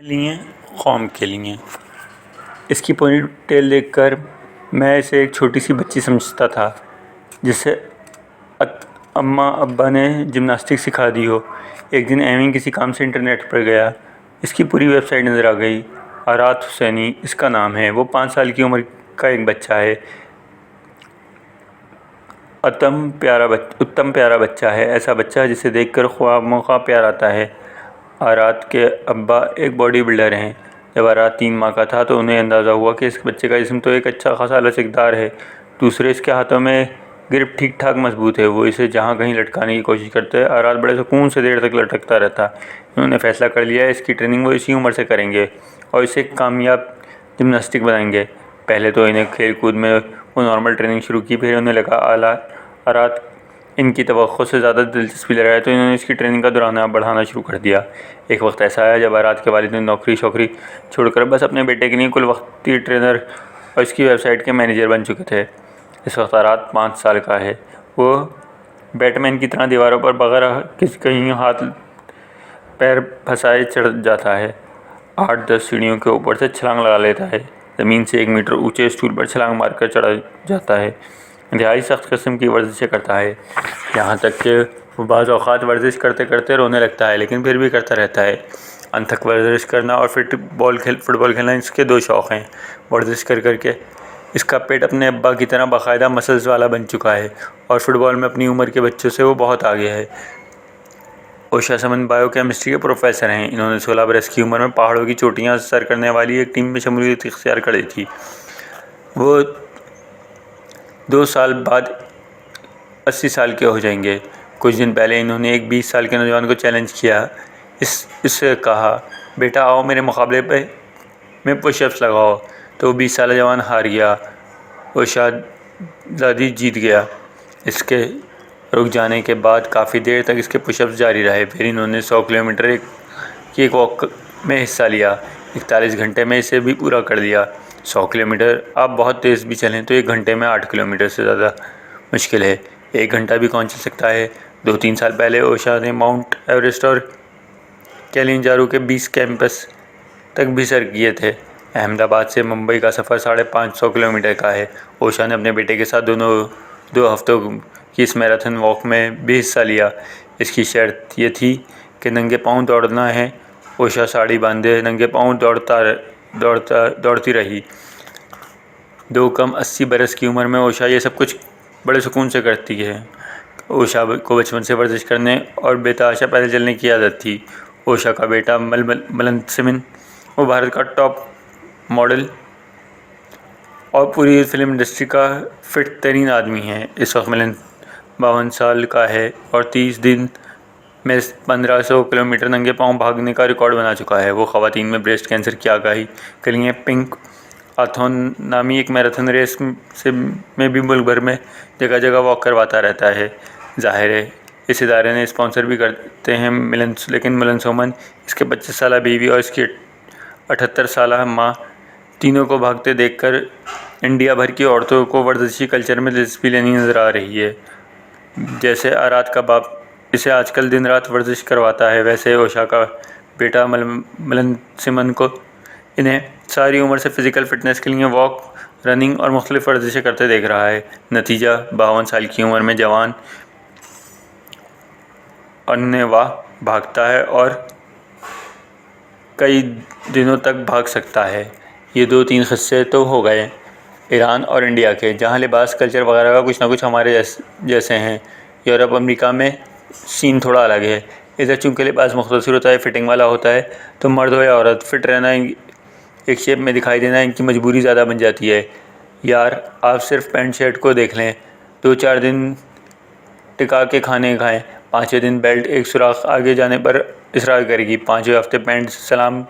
लिए कौम के लिए। इसकी पूरी डिटेल देखकर मैं इसे एक छोटी सी बच्ची समझता था जिसे अम्मा अब्बा ने जिम्नास्टिक सिखा दी हो। एक दिन एवं किसी काम से इंटरनेट पर गया, इसकी पूरी वेबसाइट नज़र आ गई। आरात हुसैनी इसका नाम है। वो 5 साल की उम्र का एक बच्चा है। उत्तम प्यारा बच्चा है, ऐसा बच्चा जिसे देखकर ख्वाबों का प्यार आता है। आरात के अब्बा एक बॉडी बिल्डर हैं। जब आरात 3 माह का था तो उन्हें अंदाज़ा हुआ कि इस बच्चे का जिस्म तो एक अच्छा खासा लचकदार है, दूसरे इसके हाथों में ग्रिप ठीक ठाक मजबूत है। वो इसे जहाँ कहीं लटकाने की कोशिश करते हैं। आरात बड़े सुकून से देर तक लटकता रहता। उन्होंने फैसला कर लिया है इसकी ट्रेनिंग वो इसी उम्र से करेंगे और इसे कामयाब जिम्नास्टिक बनाएंगे। पहले तो इन्हें खेल कूद में वो नॉर्मल ट्रेनिंग शुरू की, फिर उन्हें लगा आरात इनकी तवक्को से ज़्यादा दिलचस्पी ले रहा है तो इन्होंने इसकी ट्रेनिंग का दौराना बढ़ाना शुरू कर दिया। एक वक्त ऐसा आया जब आरात के वालिद ने नौकरी छोड़कर बस अपने बेटे के लिए कुल वक्ती ट्रेनर और इसकी वेबसाइट के मैनेजर बन चुके थे। इस वक्त आरात 5 साल का है। वो बैटमैन की तरह दीवारों पर बगैर कहीं हाथ पैर फंसाए चढ़ जाता है। 8-10 सीढ़ियों के ऊपर से छलांग लगा लेता है। ज़मीन से 1 मीटर ऊंचे स्टूल पर छलांग मारकर चढ़ा जाता है। इंतहाई सख्त किस्म की वर्जिशें करता है, यहाँ तक कि वो बाज़ औक़ात वर्जिश करते करते रोने लगता है, लेकिन फिर भी करता रहता है। अनथक वर्जिश करना और फुटबॉल खेलना इसके 2 शौक़ हैं। वर्जिश कर करके इसका पेट अपने अब्बा की तरह बाकायदा मसल्स वाला बन चुका है और फुटबॉल में अपनी उम्र के बच्चों से वो बहुत आगे है। ओशा समन बायोकेमिस्ट्री के प्रोफेसर हैं। इन्होंने 16 बरस की उम्र में पहाड़ों की चोटियाँ सर करने वाली एक टीम में शमूलियत इख्तियार कर ली थी। वो 2 साल बाद 80 साल के हो जाएंगे। कुछ दिन पहले इन्होंने एक 20 साल के नौजवान को चैलेंज किया। इससे कहा, बेटा आओ मेरे मुकाबले पे में पुशअप्स लगाओ। तो 20 साल जवान हार गया। ओशा ज़ादी जीत गया। इसके रुक जाने के बाद काफ़ी देर तक इसके पुशअप्स जारी रहे। फिर इन्होंने 100 किलोमीटर की एक वॉक में हिस्सा लिया। 41 घंटे में इसे भी पूरा कर लिया। 100 किलोमीटर आप बहुत तेज़ भी चलें तो 1 घंटे में 8 किलोमीटर से ज़्यादा मुश्किल है। 1 घंटा भी कौन चल सकता है। 2-3 साल पहले ओशा ने माउंट एवरेस्ट और किलिंजारो के 20 कैंपस तक भी सर किए थे। अहमदाबाद से मुंबई का सफ़र 550 किलोमीटर का है। ओशा ने अपने बेटे के साथ 2 हफ्तों की इस मैराथन वॉक में भी हिस्सा लिया। इसकी शर्त ये थी कि नंगे पाँव दौड़ना है। ओशा साड़ी बांधे नंगे पाँव दौड़ती रही। 2 कम 80 बरस की उम्र में ओशा ये सब कुछ बड़े सुकून से करती है। ओशा को बचपन से वर्जिश करने और बेतहाशा पैदल चलने की आदत थी। ओशा का बेटा मलन सिमन वो भारत का टॉप मॉडल और पूरी फिल्म इंडस्ट्री का फिट तरीन आदमी है। इस वक्त मलन 52 साल का है और 30 दिन में 1500 किलोमीटर नंगे पाँव भागने का रिकॉर्ड बना चुका है। वो ख़वातीन में ब्रेस्ट कैंसर की आगाही के लिए पिंक आथॉन नामी एक मैराथन रेस में भी मुल्क भर में जगह जगह वॉक करवाता रहता है। जाहिर है इस इदारे ने स्पॉन्सर भी करते हैं लेकिन मिलन सोमन, इसके 25 साल बीवी और इसकी 78 साल माँ तीनों को भागते देखकर इंडिया भर की औरतों को वर्जिशी कल्चर में दिलचस्पी लेनी नज़र आ रही है। जैसे आरात का बाप इसे आजकल दिन रात वर्जिश करवाता है, वैसे ओशा का बेटा मलन सिमन को इन्हें सारी उम्र से फ़िज़िकल फ़िटनेस के लिए वॉक, रनिंग और मुख्तलिफ़ वर्जिशें करते देख रहा है। नतीजा 52 साल की उम्र में जवान अन्नेवाह भागता है और कई दिनों तक भाग सकता है। ये 2-3 किस्से तो हो गए ईरान और इंडिया के, जहाँ लिबास कल्चर वगैरह का कुछ ना कुछ हमारे जैसे हैं। यूरोप अमेरिका में सीन थोड़ा अलग है। इधर चूँकि लिबास मुख्तसर होता है, फिटिंग वाला होता है, तो मर्द हो या औरत फिट रहना, एक शेप में दिखाई देना इनकी मजबूरी ज़्यादा बन जाती है। यार आप सिर्फ पैंट शर्ट को देख लें, 2-4 दिन टिका के खाने खाएं, 5वें दिन बेल्ट एक सुराख आगे जाने पर इसरार करेगी, 5वें हफ्ते पैंट सलाम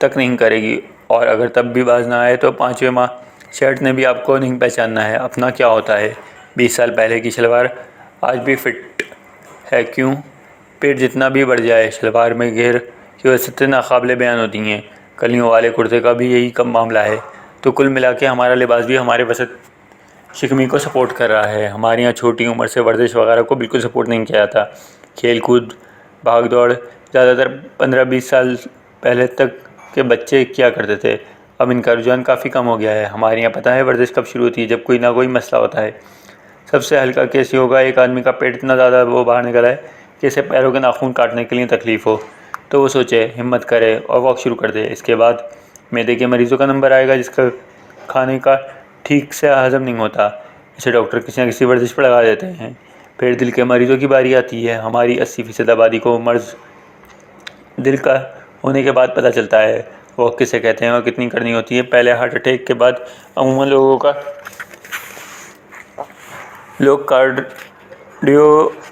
तक नहीं करेगी और अगर तब भी बाज ना आए तो 5वें माह शर्ट ने भी आपको नहीं पहचानना है अपना क्या होता है। 20 साल पहले की शलवार आज भी फिट है। क्यों? पेट जितना भी बढ़ जाए, शलवार में घेर की वसअतें नाकाबिले बयान होती हैं। कलियों वाले कुर्ते का भी यही कम मामला है। तो कुल मिला के हमारा लिबास भी हमारे वसत शिकमी को सपोर्ट कर रहा है। हमारे यहाँ छोटी उम्र से वर्जिश वगैरह को बिल्कुल सपोर्ट नहीं किया जाता। खेल कूद भाग दौड़ ज़्यादातर 15-20 साल पहले तक के बच्चे किया करते थे। अब इनका रुझान काफ़ी कम हो गया है। हमारे यहाँ पता है वर्जिश कब शुरू होती है? जब कोई ना कोई मसला होता है। सबसे हल्का केस ये होगा, एक आदमी का पेट इतना ज़्यादा वो बाहर निकला है कि इसे पैरों के नाखून काटने के लिए तकलीफ़ हो, तो वो सोचे, हिम्मत करे और वॉक शुरू कर दे। इसके बाद मैदे के मरीज़ों का नंबर आएगा जिसका खाने का ठीक से हज़म नहीं होता। इसे डॉक्टर किसी न किसी वर्जिश पर लगा देते हैं। फिर दिल के मरीज़ों की बारी आती है। हमारी 80% आबादी को मर्ज़ दिल का होने के बाद पता चलता है वॉक किसे कहते हैं और कितनी करनी होती है। पहले हार्ट अटैक के बाद अमूमन लोग कार्डियो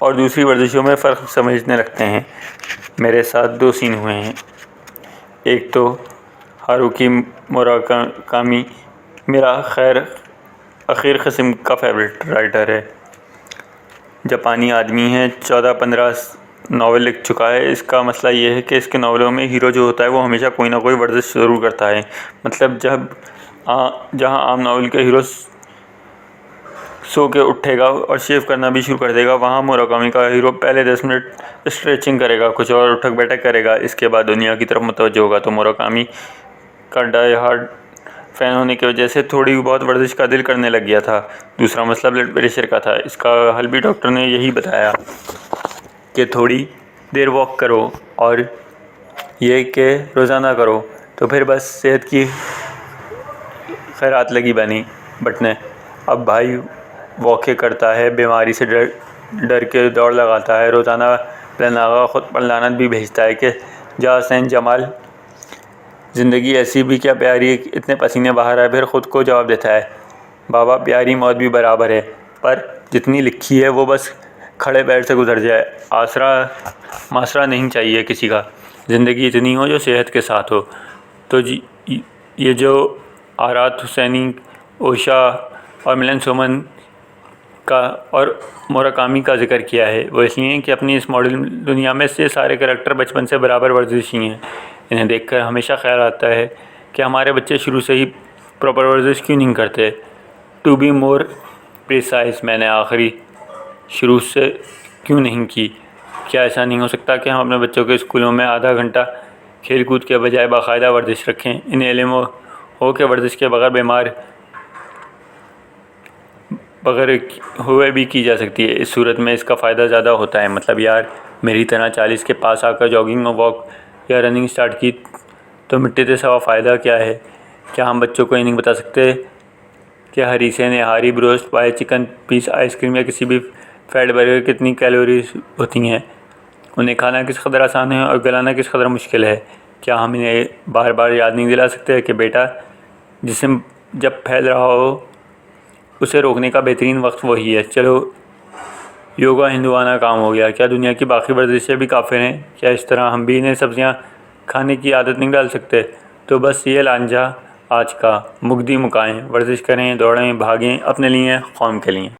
और दूसरी वर्जिशों में फ़र्क समझने लगते हैं। मेरे साथ 2 सीन हुए हैं। एक तो हारुकी मुराकामी मेरा आखिर किस्म का फेवरेट राइटर है। जापानी आदमी है, 14-15 नावल लिख चुका है। इसका मसला ये है कि इसके नावलों में हीरो जो होता है वो हमेशा कोई ना कोई वर्जिश ज़रूर करता है। मतलब जहाँ आम नावल के हीरो सो के उठेगा और शेव करना भी शुरू कर देगा, वहाँ मुराकामी का हीरो पहले 10 मिनट स्ट्रेचिंग करेगा, कुछ और उठक बैठक करेगा, इसके बाद दुनिया की तरफ मुतवज्जो होगा। तो मुराकामी का डाई हार्ड फ़ैन होने की वजह से थोड़ी बहुत वर्जिश का दिल करने लग गया था। दूसरा मसला ब्लड प्रेशर का था। इसका हल भी डॉक्टर ने यही बताया कि थोड़ी देर वॉक करो और ये कि रोज़ाना करो, तो फिर बस सेहत की खैरात लगी बटने। अब भाई वॉके करता है, बीमारी से डर के दौड़ लगाता है, रोज़ाना प्लान ख़ुद पर लानत भी भेजता है कि जा सैन जमाल, ज़िंदगी ऐसी भी क्या प्यारी, इतने पसीने बाहर आए। फिर ख़ुद को जवाब देता है, बाबा प्यारी मौत भी बराबर है, पर जितनी लिखी है वो बस खड़े पैर से गुजर जाए। मासरा नहीं चाहिए किसी का, ज़िंदगी इतनी हो जो सेहत के साथ हो। तो ये जो आरात हुसैनी, ओशा और मिलन सोमन का और मुराकामी का जिक्र किया है वो इसलिए कि अपनी इस मॉडर्न दुनिया में से सारे कैरेक्टर बचपन से बराबर वर्जिशी हैं। इन्हें देखकर हमेशा ख्याल आता है कि हमारे बच्चे शुरू से ही प्रॉपर वर्जिश क्यों नहीं करते। टू बी मोर प्रिसाइज, मैंने आखिरी शुरू से क्यों नहीं की? क्या ऐसा नहीं हो सकता कि हम अपने बच्चों के स्कूलों में आधा घंटा खेल कूद के बजाय बाकायदा वर्जिश रखें? इन्हें इल्म हो कि वर्जिश के बगैर हुए भी की जा सकती है। इस सूरत में इसका फ़ायदा ज़्यादा होता है। मतलब यार, मेरी तरह 40 के पास आकर जॉगिंग और वॉक या रनिंग स्टार्ट की तो मिट्टी से सवा फ़ायदा क्या है? क्या हम बच्चों को ये नहीं बता सकते कि हरी से नहारी, ब्रोस्ट पाए, चिकन पीस, आइसक्रीम या किसी भी फैट बर्गर कितनी कैलोरीज होती हैं? उन्हें खाना किस कदर आसान है और गलाना किस कदर मुश्किल है? क्या हम इन्हें बार बार याद नहीं दिला सकते कि बेटा, जिस्म जब फैल रहा हो उसे रोकने का बेहतरीन वक्त वही है। चलो, योगा हिंदुआना काम हो गया, क्या दुनिया की बाकी वर्जिशें भी काफ़िर हैं? क्या इस तरह हम भी इन्हें सब्जियां खाने की आदत नहीं डाल सकते? तो बस ये लांझा आज का मुग्दी मुकाएं, वर्जिश करें, दौड़ें, भागें, अपने लिए, कौम के लिए।